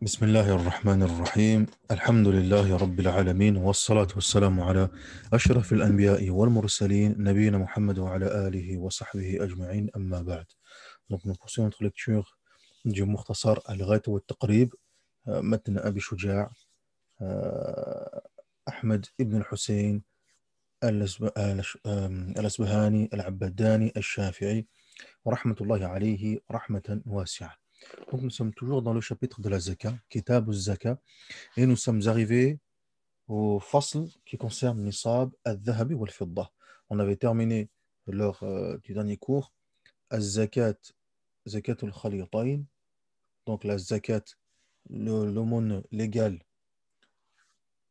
بسم الله الرحمن الرحيم الحمد لله رب العالمين والصلاة والسلام على أشرف الأنبياء والمرسلين نبينا محمد وعلى آله وصحبه أجمعين أما بعد. Donc nous poursuivons notre lecture du Mukhtasar al-Ghayt wa al-Taqrib متن أبي شجاع أحمد ابن الحسين الأسبهاني العبداني الشافعي ورحمة الله عليه رحمة واسعة. Donc nous sommes toujours dans le chapitre de la Zaka, Kitab al-Zaka, et nous sommes arrivés au fasl qui concerne Nisab al-Dhahabi wal-Fidda. On avait terminé lors du dernier cours al-Zakat, Zakat al-Khalitayn, donc la Zakat, l'aumône légale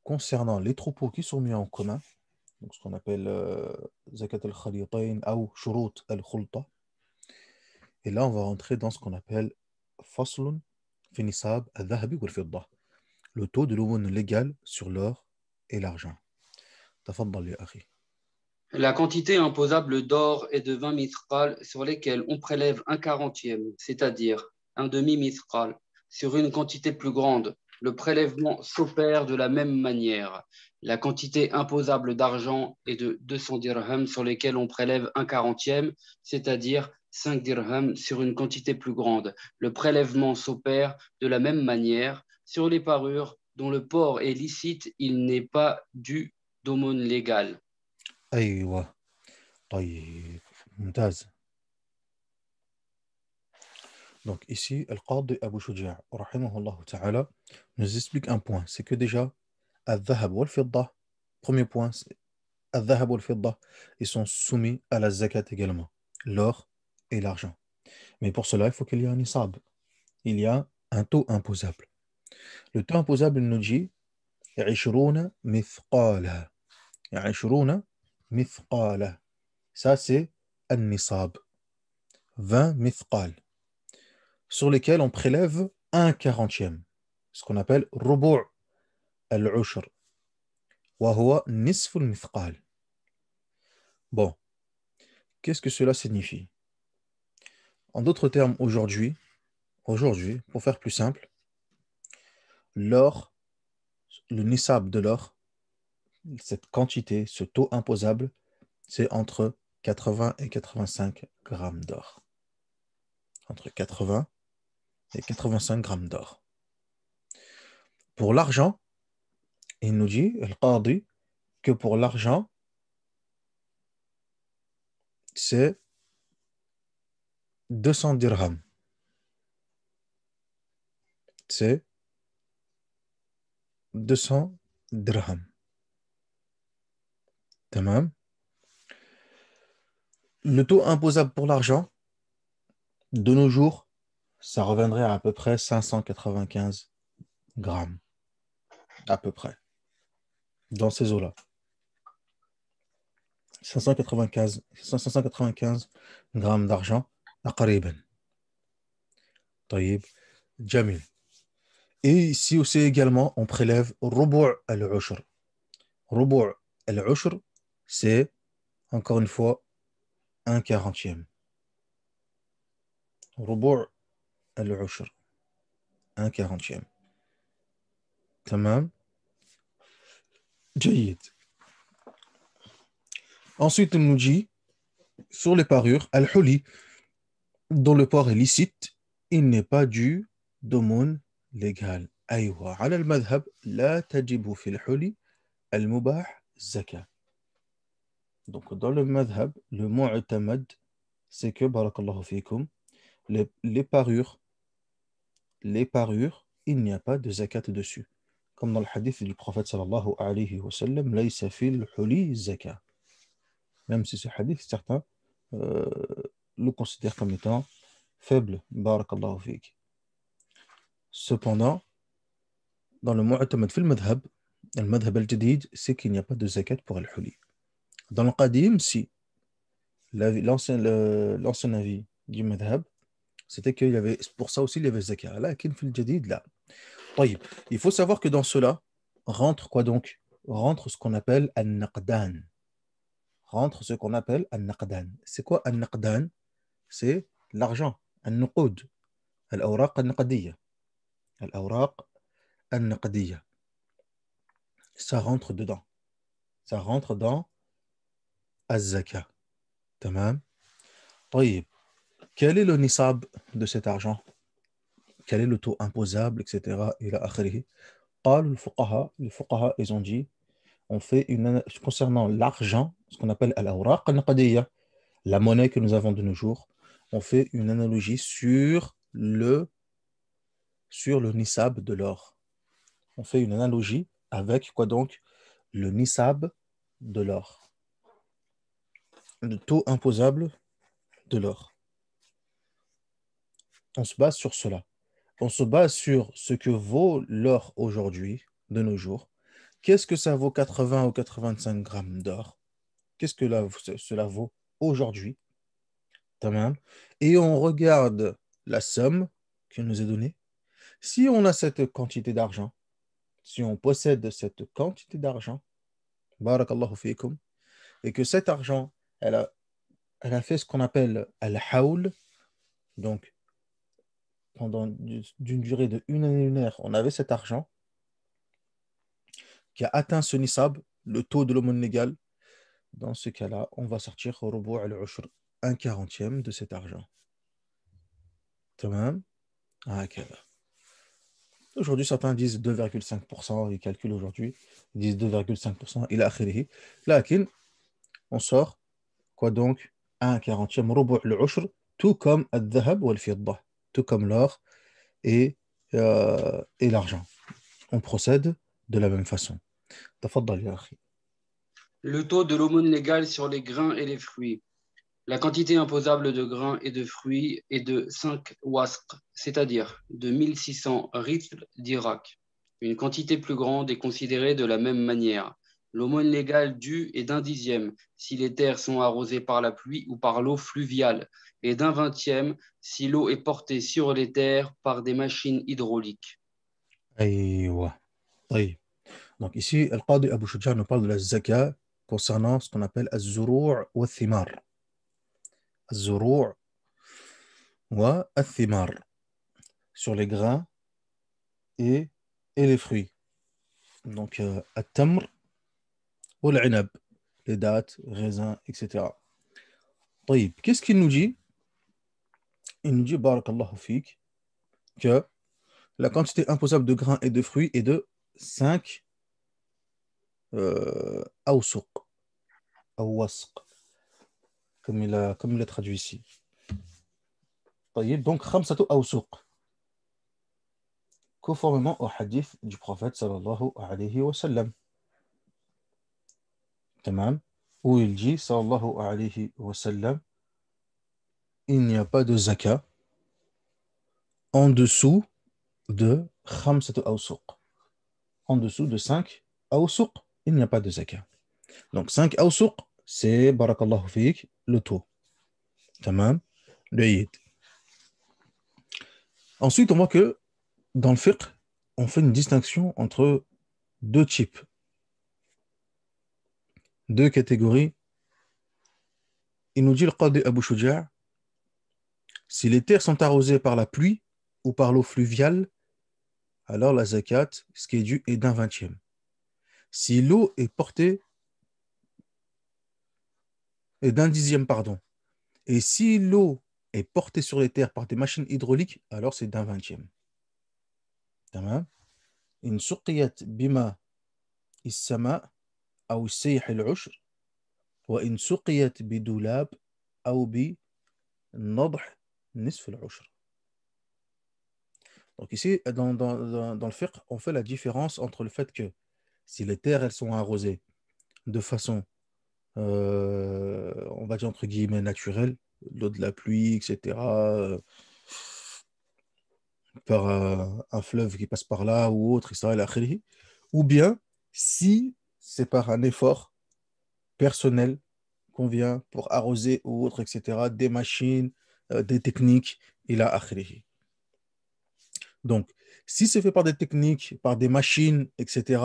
concernant les troupeaux qui sont mis en commun, donc ce qu'on appelle Zakat al-Khalitayn ou Shurut al-Khulta. Et là, on va rentrer dans ce qu'on appelle Faslun fi Nisab al-Dhahabi wal-Fidda, le taux de l'aumône légale sur l'or et l'argent. تفضل يا أخي. La quantité imposable d'or est de 20 mithqal sur lesquels on prélève un quarantième, c'est-à-dire un demi-mithqal, sur une quantité plus grande. Le prélèvement s'opère de la même manière. La quantité imposable d'argent est de 200 dirhams sur lesquels on prélève un quarantième, c'est-à-dire 5 dirhams sur une quantité plus grande. Le prélèvement s'opère de la même manière sur les parures dont le port est licite, il n'est pas dû d'aumône légale. أيوة طيب ممتاز. Donc ici, Al-Qadi Abu Shuja' rahimahullah ta'ala nous explique un point, c'est que déjà, Al-Dhahab wal-Fidda, premier point, Al-Dhahab wal-Fidda, ils sont soumis à la zakat également, l'or et l'argent. Mais pour cela, il faut qu'il y ait un nisab, il y a un taux imposable. Le taux imposable il nous dit 20 mithqala. 20 mithqala. Ça, c'est un nisab. 20 mithqal. Sur lesquels on prélève un quarantième. Ce qu'on appelle rubu' al-ushr. Wa huwa nisf al-mithqal. Bon, qu'est-ce que cela signifie? En d'autres termes, aujourd'hui, pour faire plus simple, l'or, le nisab de l'or, cette quantité, ce taux imposable, c'est entre 80 et 85 grammes d'or. Entre 80 et 85 grammes d'or. Pour l'argent, il nous dit, Al-Qadi, que pour l'argent, c'est 200 dirhams. C'est 200 dirhams. Tamam. Le taux imposable pour l'argent, de nos jours, ça reviendrait à peu près 595 grammes. À peu près. Dans ces eaux-là. 595 grammes d'argent. Aqariban. Taïb. Jamil. Et ici aussi également, on prélève rubu' al-ushr. Rubu' al-ushr, c'est, encore une fois, un quarantième. Rubu' al-ushr. Un quarantième. Tamam. Jayid. Ensuite, on nous dit, sur les parures, al-huli, dont le port est licite, il n'est pas dû d'aumône légale. أيوة على المذهب لا تجب في الحلي المباح زكاة. Donc dans le madhab, le mu'tamad, c'est que, barakallahu fikum, les parures, il n'y a pas de zakat dessus. Comme dans le hadith du prophète sallallahu alayhi wa sallam, laysa fil huli zakat. Même si ce hadith, certains euh, le considèrent comme étant faible, barakallahu fik. Cependant, dans le mu'tamad fil madhab, le madhab al-jadid, c'est qu'il n'y a pas de zakat pour al-huli. Dans le qadim, si, l'ancien avis du madhab, c'était qu'il y avait, pour ça aussi, il y avait zakat. Là, fil jadid, là. طيب. Il faut savoir que dans cela, rentre quoi donc? Rentre ce qu'on appelle al-naqdan. Rentre ce qu'on appelle al-naqdan. C'est quoi al-naqdan? C'est l'argent, al-nuqud, al-awraq al-naqdiyya. Al-awraq al-naqdiyya. Ça rentre dedans. Ça rentre dans az-zaka. Tamam. طيب. Quel est le nisab de cet argent? Quel est le taux imposable, etc. إلى آخره. قال les fuqaha, ils ont dit, on fait concernant l'argent, ce qu'on appelle al-awraq al-naqdiyya, la monnaie que nous avons de nos jours, on fait une analogie sur le nisab de l'or. On fait une analogie avec quoi donc? Le nisab de l'or. Le taux imposable de l'or. On se base sur cela. On se base sur ce que vaut l'or aujourd'hui, de nos jours. Qu'est-ce que ça vaut 80 ou 85 grammes d'or? Qu'est-ce que cela vaut aujourd'hui? Tamam. Et on regarde la somme qui nous est donnée. Si on a cette quantité d'argent, si on possède cette quantité d'argent, barakallahu fikum, et que cet argent, elle a fait ce qu'on appelle al-hawl, donc pendant d'une durée de une année lunaire, on avait cet argent qui a atteint ce nisab, le taux de l'aumône légale. Dans ce cas-là, on va sortir au rubu' al-ushr, un quarantième de cet argent. Tamam. Aujourd'hui, certains disent 2,5%, ils calculent aujourd'hui, ils disent 2,5%, il a akhirihi. Lakin, on sort, quoi donc, un quarantième rubu' al-ushr, tout comme al-dhahab ou al-fidda, tout comme l'or et l'argent. On procède de la même façon. Tafaddal ya akhi. Le taux de l'aumône légale sur les grains et les fruits. La quantité imposable de grains et de fruits est de 5 wasq, c'est-à-dire de 1600 ritls d'Irak. Une quantité plus grande est considérée de la même manière. L'aumône légale due est d'un dixième si les terres sont arrosées par la pluie ou par l'eau fluviale, et d'un vingtième si l'eau est portée sur les terres par des machines hydrauliques. Aïwa. طيب. Donc ici, Al-Qadi Abu Shujaa nous parle de la zakat concernant ce qu'on appelle az-zuru' wa thimar. Az-zuru' wa thimar, sur les grains et, et les fruits. Donc, at-tamr ou l'inab, les dattes, raisins, etc. طيب. Qu'est-ce qu'il nous dit? Il nous dit, barakallahu fik, que la quantité imposable de grains et de fruits est de 5 awsuq, awasq, comme il a traduit ici. طيب. Donc, khamsatu awsuq, conformément au hadith du prophète sallallahu alayhi wa sallam. Tamam. Où il dit sallallahu alayhi wa sallam, il n'y a pas de zakat en dessous de khamsatu awsuq. En dessous de 5 awsuq, il n'y a pas de zakat. Donc 5 awsuq, c'est barakallahu fik, le taux. Tamam. Le yid. Ensuite, on voit que dans le fiqh, on fait une distinction entre deux types, deux catégories. Il nous dit le Qadi Abu Shujaa, si les terres sont arrosées par la pluie ou par l'eau fluviale, alors la zakat, ce qui est dû, est d'un vingtième. Si l'eau est portée, est d'un dixième, pardon. Et si l'eau est portée sur les terres par des machines hydrauliques, alors c'est d'un vingtième. Tamam. In suqiyat bima is-sama aw sayh al-ushr wa in suqiyat bidulab aw bi nadh nisf al-ushr. Donc ici, dans le fiqh, on fait la différence entre le fait que si les terres elles sont arrosées de façon, on va dire entre guillemets naturelle, l'eau de la pluie, etc., par un fleuve qui passe par là ou autre, etc., ou bien si c'est par un effort personnel qu'on vient pour arroser ou autre, etc., des machines, des techniques, il a akhrihi. Donc, si c'est fait par des techniques, par des machines, etc.,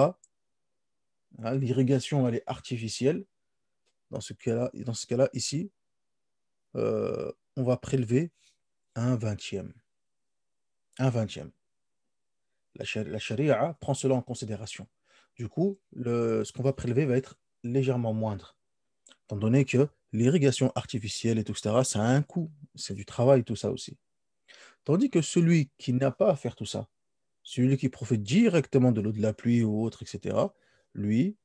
hein, l'irrigation elle est artificielle. Dans ce cas-là, ici, on va prélever un vingtième. Un vingtième. La charia prend cela en considération. Du coup, ce qu'on va prélever va être légèrement moindre, étant donné que l'irrigation artificielle et tout, etc., ça a un coût, c'est du travail, tout ça aussi. Tandis que celui qui n'a pas à faire tout ça, celui qui profite directement de l'eau de la pluie ou autre, etc., lui,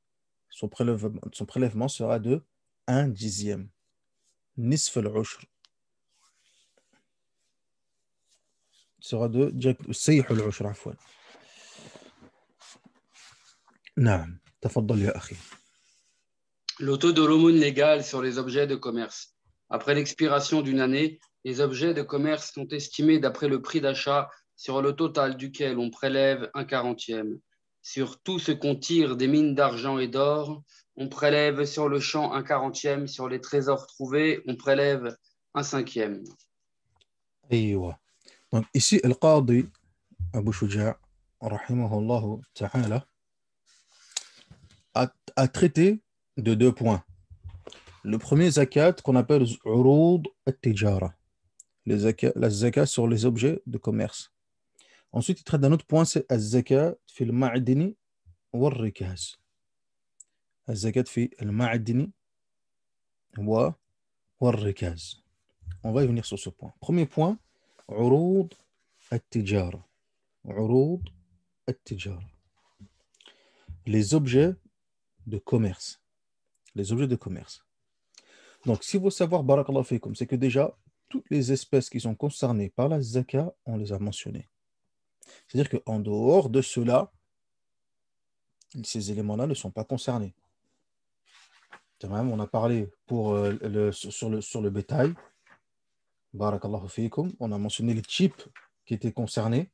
son prélèvement sera de 1/10. Nisf al-ushr sera de سيح العشر عفوا. نعم تفضل يا أخي. Le taux de l'aumône légale sur les objets de commerce. Après l'expiration d'une année, les objets de commerce sont estimés d'après le prix d'achat sur le total duquel on prélève 1/40. Sur tout ce qu'on tire des mines d'argent et d'or, on prélève sur le champ 1/40. Sur les trésors trouvés, on prélève 1/5. أيوة. Donc ici, Al-Qadi Abu Shuja', rahimahullah ta'ala, a traité de 2 points. Le premier zakat qu'on appelle urud al-tijara, la zakat sur les objets de commerce. Ensuite, il traite d'un autre point, c'est al-zakat fi al-ma'dini wal-rikaz. Al-zakat fi al-ma'dini wal-rikaz. On va y venir sur ce point. Premier point, urud al-tijara. Urud al-tijara. Les objets de commerce. Les objets de commerce. Donc, si vous savoir, barakallahu fikum, c'est que déjà, toutes les espèces qui sont concernées par la zakat, on les a mentionnées. C'est-à-dire qu'en dehors de cela, ces éléments-là ne sont pas concernés. On a parlé sur le bétail, barakallahu fikum, on a mentionné les types qui étaient concernés.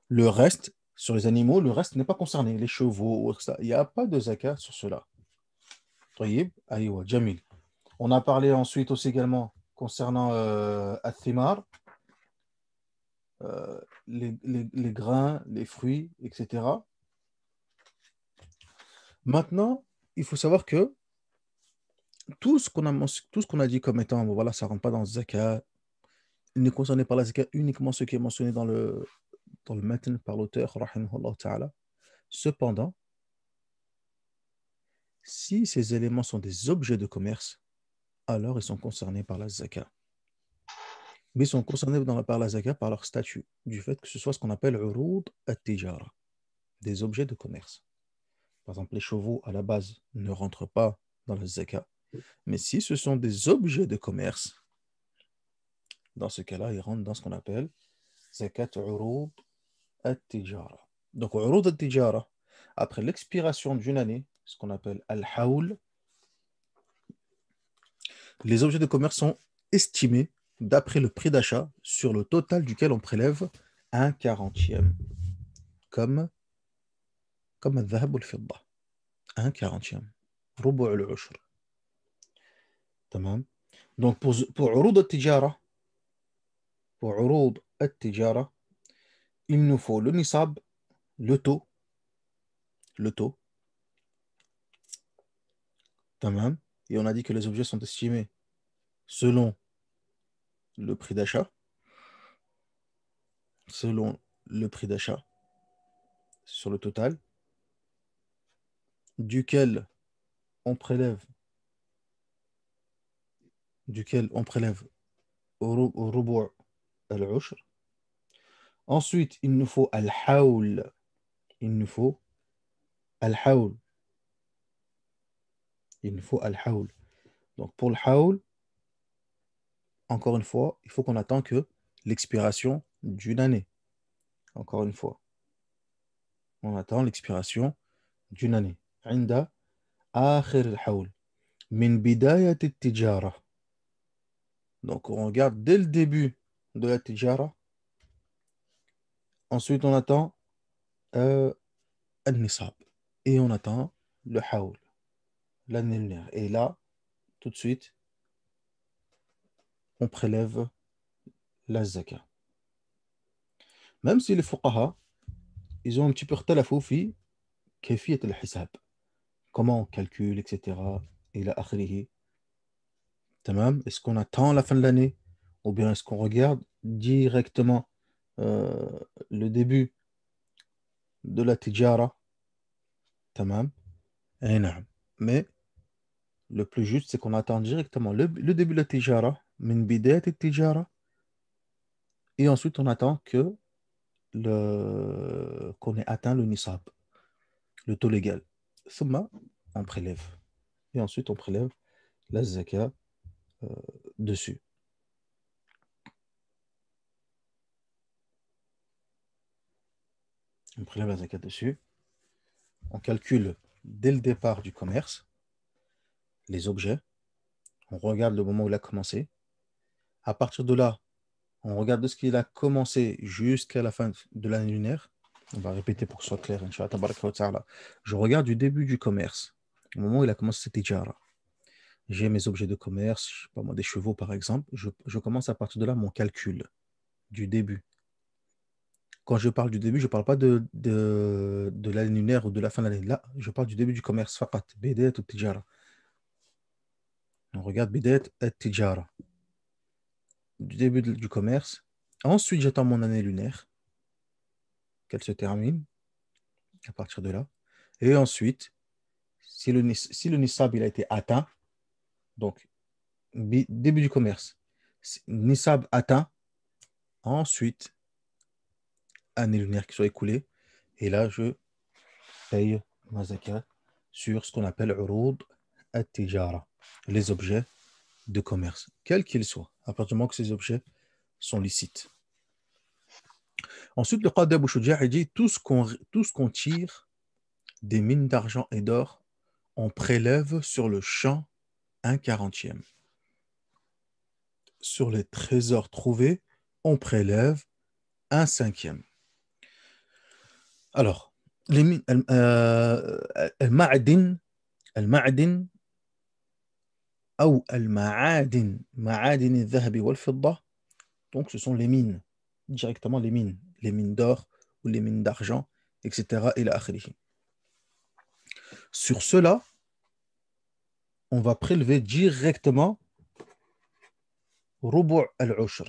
Le reste, sur les animaux, le reste n'est pas concerné. Les chevaux, etc. Il n'y a pas de zakat sur cela. Tayyib, aywa, jamil. On a parlé ensuite aussi également concernant Athimar, les grains, les fruits, etc. Maintenant, il faut savoir que tout ce qu'on a dit comme étant, bon, voilà, ça ne rentre pas dans le zakat, il n'est concerné par la zakat uniquement ce qui est mentionné dans le matn par l'auteur, rahimahullah ta'ala. Cependant, si ces éléments sont des objets de commerce, alors ils sont concernés par la zakat. Mais ils sont concernés par la zakat par leur statut, du fait que ce soit ce qu'on appelle urud at-tijara, des objets de commerce. Par exemple, les chevaux, à la base, ne rentrent pas dans la zakat. Mais si ce sont des objets de commerce, dans ce cas-là, ils rentrent dans ce qu'on appelle zakat urud at-tijara. Donc, urud at-tijara, après l'expiration d'une année, ce qu'on appelle al-hawl, les objets de commerce sont estimés d'après le prix d'achat sur le total duquel on prélève 1/40. Comme al-dhahab ou al-fidda. 1/40. ربع العشر. تمام. Donc pour عروض التجارة, il nous faut le nisab, le taux, تمام. Et on a dit que les objets sont estimés selon le prix d'achat, sur le total, duquel on prélève au rubu' al-ushr. Ensuite, il nous faut al-hawl. Il nous faut al-hawl. Donc pour le hawl, encore une fois, il faut qu'on attend que l'expiration d'une année. Encore une fois, on attend l'expiration d'une année. عند آخر الحول من بداية التجارة. Donc on regarde dès le début de la tijara. Ensuite on attend al-nisab. Et on attend le hawl, l'année lunaire. Et là, tout de suite, on prélève la zakat. Même si les fuqaha, ils ont un petit peu اختلفوا في كيفية الحساب. Comment on calcule, etc. إلى آخره. Tamam. Est-ce qu'on attend la fin de l'année ou bien est-ce qu'on regarde directement euh, le début de la tijara, tamam, et naam. Mais le plus juste, c'est qu'on attend directement le début de la tijara, min bidayat tijara, et ensuite on attend que qu'on ait atteint le nisab, le taux légal. Thumma, on prélève. Et ensuite, on prélève la zakat euh, dessus. On prélève la zakat dessus. On calcule dès le départ du commerce les objets. On regarde le moment où il a commencé. À partir de là, on regarde de ce qu'il a commencé jusqu'à la fin de l'année lunaire. On va répéter pour que ce soit clair, Inch'Allah, tabaraka wa ta'ala. Je regarde du début du commerce, au moment où il a commencé cette tijara. J'ai mes objets de commerce, je sais pas moi, des chevaux par exemple. Je commence à partir de là mon calcul du début. Quand je parle du début, je ne parle pas de l'année lunaire ou de la fin de l'année. Là, je parle du début du commerce. Faqat, Bidayat ou Tijara. On regarde Bidayat et Tijara. Du début du commerce. Ensuite, j'attends mon année lunaire, qu'elle se termine à partir de là. Et ensuite, si le Nisab il a été atteint, donc début du commerce, Nisab atteint, ensuite, année lunaire qui soit écoulée. Et là, je paye ma zakat sur ce qu'on appelle Uroud at-Tijara, les objets de commerce, quels qu'ils soient, à partir du moment que ces objets sont licites. Ensuite, le Qadi Abu Shuja' dit tout ce qu'on tire des mines d'argent et d'or, on prélève sur le champ un quarantième. Sur les trésors trouvés, on prélève un cinquième. Alors, les mines, المعدن أو المعادن معادن الذهب والفضة. Donc, ce sont les mines, directement les mines d'or ou les mines d'argent, etc. Et la Sur cela, on va prélever directement rubu' al-ushr.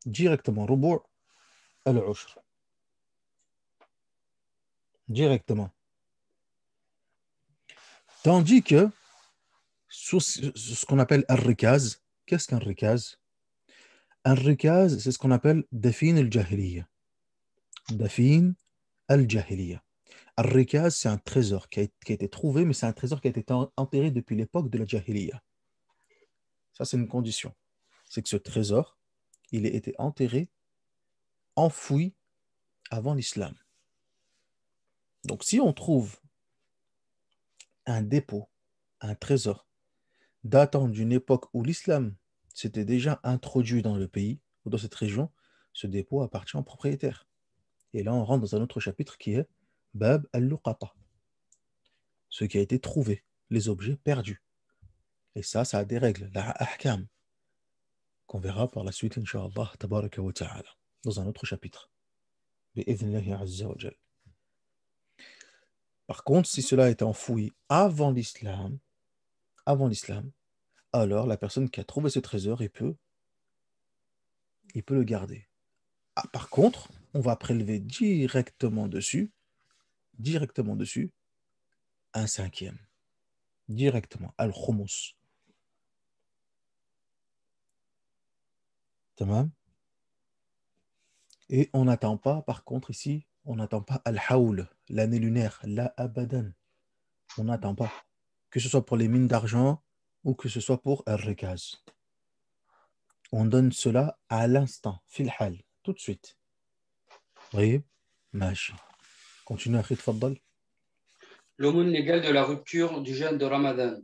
Directement, rubu' al-ushr. Directement. Tandis que, sur ce qu'on appelle al-rikaz, qu'est-ce qu'un rikaz? Un rikaz, c'est ce qu'on appelle dafin al-jahiliya. Dafin al-jahiliya. Al-rikaz, c'est un trésor qui a été trouvé, mais c'est un trésor qui a été enterré depuis l'époque de la jahiliya. Ça, c'est une condition. C'est que ce trésor, il a été enterré, enfoui avant l'islam. Donc, si on trouve un dépôt, un trésor, datant d'une époque où l'islam s'était déjà introduit dans le pays ou dans cette région, ce dépôt appartient au propriétaire. Et là, on rentre dans un autre chapitre qui est Bab al-Luqata, ce qui a été trouvé, les objets perdus. Et ça a des règles, la ahkam, qu'on verra par la suite, Inch'Allah, tabaraka wa ta'ala, dans un autre chapitre. Bi'idhnillahi azza wa jal. Par contre, si cela a été enfoui avant l'islam, alors la personne qui a trouvé ce trésor, il peut le garder. Ah, par contre, on va prélever directement dessus, un cinquième. Directement, al-khumus. Tamam. Et on n'attend pas, par contre, ici, on n'attend pas al-hawl, l'année lunaire, la abadan. On n'attend pas. Que ce soit pour les mines d'argent ou que ce soit pour al-rikaz. On donne cela à l'instant, fil hal, tout de suite. Oui, mâche. Continue à tfaddal. L'aumône légale de la rupture du jeûne de Ramadan.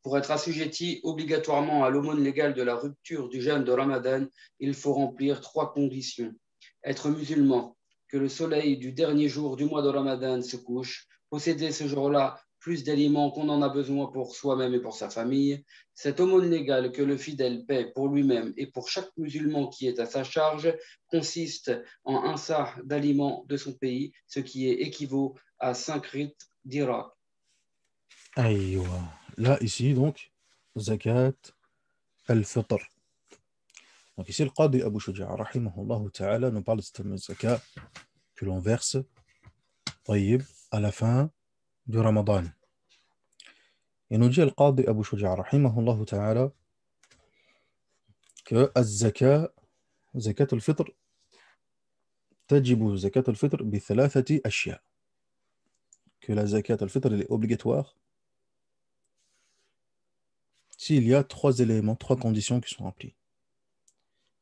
Pour être assujetti obligatoirement à l'aumône légale de la rupture du jeûne de Ramadan, il faut remplir 3 conditions. Être musulman, que le soleil du dernier jour du mois de Ramadan se couche, posséder ce jour-là plus d'aliments qu'on en a besoin pour soi-même et pour sa famille, cette aumône légale que le fidèle paie pour lui-même et pour chaque musulman qui est à sa charge consiste en un sa d'aliments de son pays, ce qui équivaut à 5 rites d'Irak. Aïwa. Là, ici, donc, zakat al-fitr. Donc ici, le Qadi Abu Shuja', rahimahullah ta'ala, nous parle de cette fameuse zakat que l'on verse طيب, à la fin du Ramadan. Il nous dit le Qadi Abu Shuja', rahimahullah ta'ala, que الزكاة زكاة الفطر تجب زكاة الفطر بثلاثة أشياء. Que la zakat al-fitr est obligatoire s'il y a trois éléments, trois conditions qui sont remplies.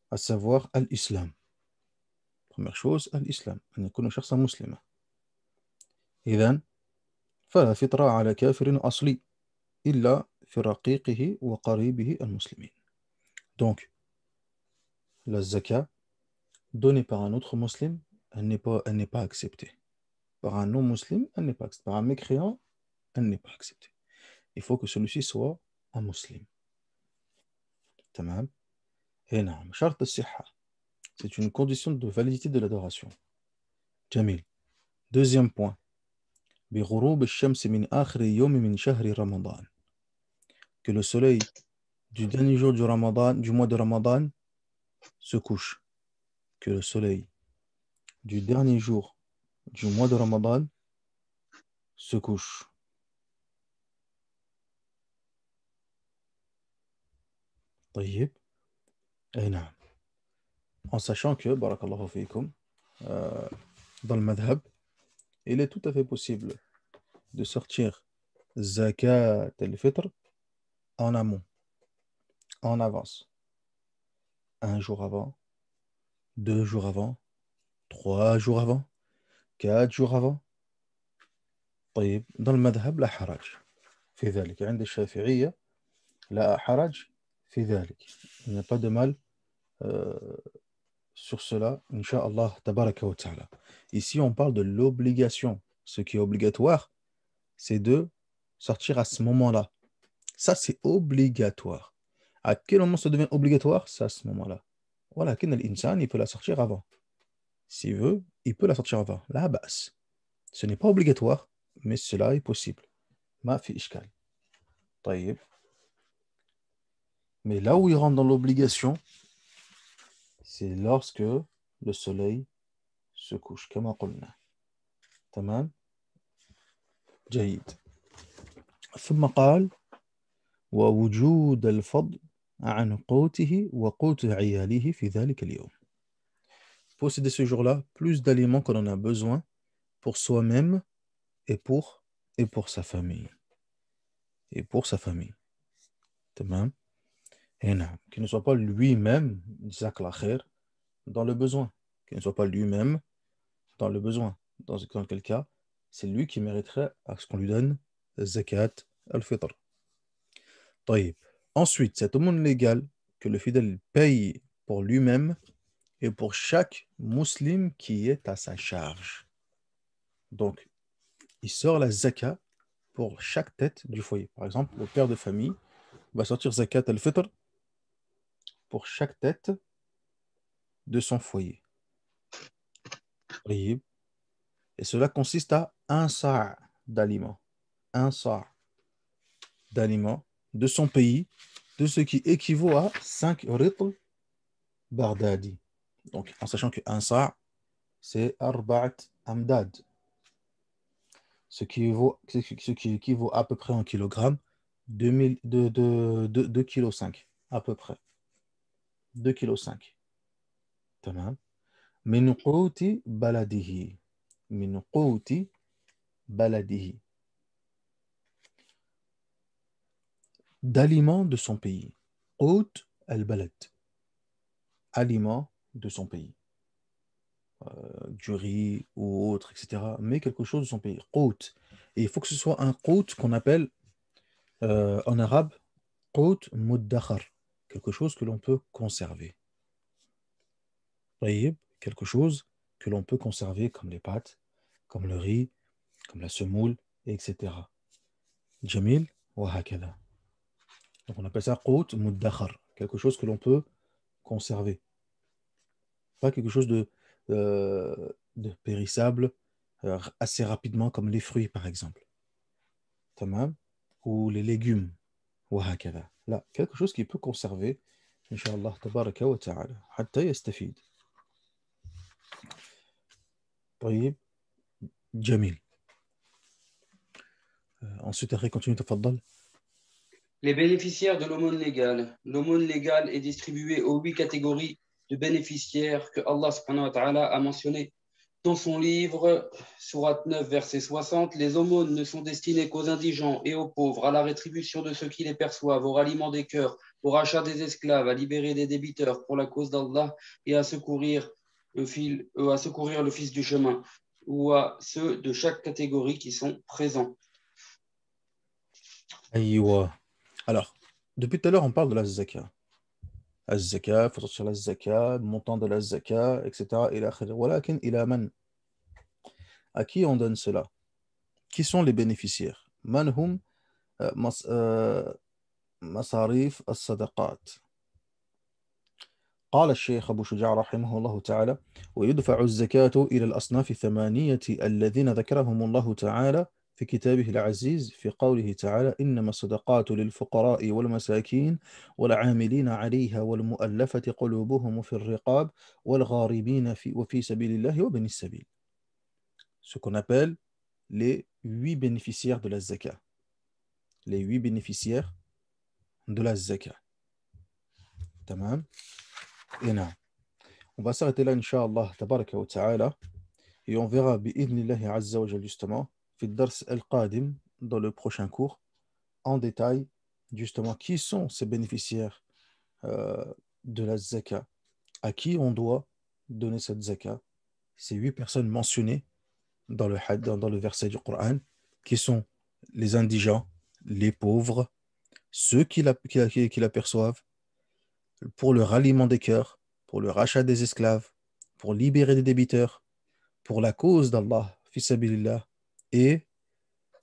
À savoir l'islam. Première chose, l'islam. أن يكون شخصا مسلما. إذن فلا فطر على كافر أصلي إلا في رقيقه وقريبه المسلمين. Donc, la zakat donnée par un autre musulman, elle n'est pas acceptée. Par un non-musulman, elle n'est pas acceptée. Par un mécréant, elle n'est pas acceptée. Il faut que celui-ci soit un musulman. Tamam. Et non, شرط الصحة. C'est une condition de validité de l'adoration. Jamil. Deuxième point. بغروب الشمس من آخر يوم من شهر رمضان. Que le soleil du dernier jour du mois de Ramadan se couche. Que le soleil du dernier jour du mois de Ramadan se couche. طيب. Et non. En sachant que, barakallahu fikum, dans le madhab, il est tout à fait possible de sortir zakat al-fitr en amont, en avance. Un jour avant, 2 jours avant, 3 jours avant, 4 jours avant. طيب. Dans le madhab, la haraj. في ذلك. عند الشافعية لا حرج في ذلك. Il n'y a pas de mal sur cela, Inch'Allah, tabaraka wa ta'ala. Ici, on parle de l'obligation. Ce qui est obligatoire, c'est de sortir à ce moment-là. Ça, c'est obligatoire. À quel moment ça devient obligatoire? C'est à ce moment-là. Voilà, l'insan, il peut la sortir avant. S'il veut, il peut la sortir avant. La bas. Ce n'est pas obligatoire, mais cela est possible. Ma fi ishkal. طيب. Mais là où il rentre dans l'obligation, c'est lorsque le soleil se couche, كما قلنا. تمام. جيد. ثم قال ووجود الفضل عن قوته وقوت عياله في ذلك اليوم. Posséder ce jour-là plus d'aliments qu'on en a besoin pour soi-même et pour sa famille. Et pour sa famille. تمام. Qu'il ne soit pas lui-même, jazakallah khair, dans le besoin. Qu'il ne soit pas lui-même dans le besoin. Dans quel cas, c'est lui qui mériterait à ce qu'on lui donne zakat al-fitr. طيب. Ensuite, c'est aumône légale que le fidèle paye pour lui-même et pour chaque musulman qui est à sa charge. Donc, il sort la zakat pour chaque tête du foyer. Par exemple, le père de famille va sortir zakat al-fitr pour chaque tête de son foyer. طيب. Et cela consiste à un sa' d'aliments. Un sa' d'aliments de son pays, de ce qui équivaut à 5 ritl bardadi. Donc, en sachant qu'un sa', c'est arba'at amdad. Ce qui équivaut à peu près en kilogrammes, 2,5 kg, à peu près. 2,5 kg. Tamam. Min quti baladihi. Min quti baladihi. D'aliments de son pays. Qut al-balad. Aliments de son pays. Du riz ou autre, etc. Mais quelque chose de son pays. Qut. Et il faut que ce soit un qut qu'on appelle en arabe qut muddakhar. Quelque chose que l'on peut conserver. طيب. Quelque chose que l'on peut conserver comme les pâtes, comme le riz, comme la semoule, etc. Jamil wa hakada. Donc on appelle ça qut muddakhar. Quelque chose que l'on peut conserver. Pas quelque chose de périssable assez rapidement comme les fruits par exemple. Tamam. Ou les légumes. Wa hakada. Là, quelque chose qui peut conserver إن شاء الله تبارك وتعالى حتى يستفيد. طيب جميل. Ensuite, après, continue, تفضل. Les bénéficiaires de l'aumône légale. L'aumône légale est distribuée aux 8 catégories de bénéficiaires que Allah subhanahu wa ta'ala a mentionné dans son livre, Sourate 9, verset 60. Les aumônes ne sont destinées qu'aux indigents et aux pauvres, à la rétribution de ceux qui les perçoivent, au ralliement des cœurs, au rachat des esclaves, à libérer des débiteurs pour la cause d'Allah et à secourir le fils du chemin, ou à ceux de chaque catégorie qui sont présents. أيوة. Alors, depuis tout à l'heure, on parle de la zaka. La zaka, il faut sortir la zaka, le montant de la zaka, etc. إلى آخره. ولكن إلى من? À qui on donne cela? Qui sont les bénéficiaires? من هم مصاريف الصدقات. قال الشيخ أبو شجاع رحمه الله تعالى: ويدفع الزكاة إلى الأصناف الثمانية الذين ذكرهم الله تعالى في كتابه العزيز في قوله تعالى: إنما الصدقات للفقراء والمساكين والعاملين عليها والمؤلفة قلوبهم في الرقاب والغارمين وفي سبيل الله وبني السبيل. Ce qu'on appelle les 8 bénéficiaires de la zaka. Les 8 bénéficiaires de la zaka. Tamam. Et non. On va s'arrêter là, Inch'Allah, tabaraka wa ta'ala, et on verra, bi'idnillahi azza wa jal, justement, fi dars al-qadim, dans le prochain cours, en détail, justement, qui sont ces bénéficiaires de la zaka, à qui on doit donner cette zaka, ces 8 personnes mentionnées dans le verset du Coran, qui sont les indigents, les pauvres, ceux qui la perçoivent, pour le ralliement des cœurs, pour le rachat des esclaves, pour libérer des débiteurs, pour la cause d'Allah, fi sabilillah, et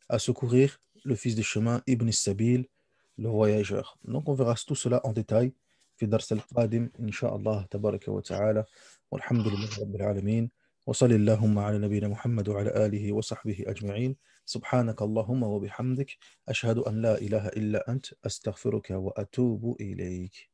à secourir le fils du chemin, Ibn Sabil, le voyageur. Donc on verra tout cela en détail في درس القادم إن شاء الله تبارك وتعالى والحمد لله رب العالمين وصل اللهم على نبينا محمد وعلى آله وصحبه أجمعين سبحانك اللهم وبحمدك أشهد أن لا إله إلا أنت أستغفرك وأتوب إليك.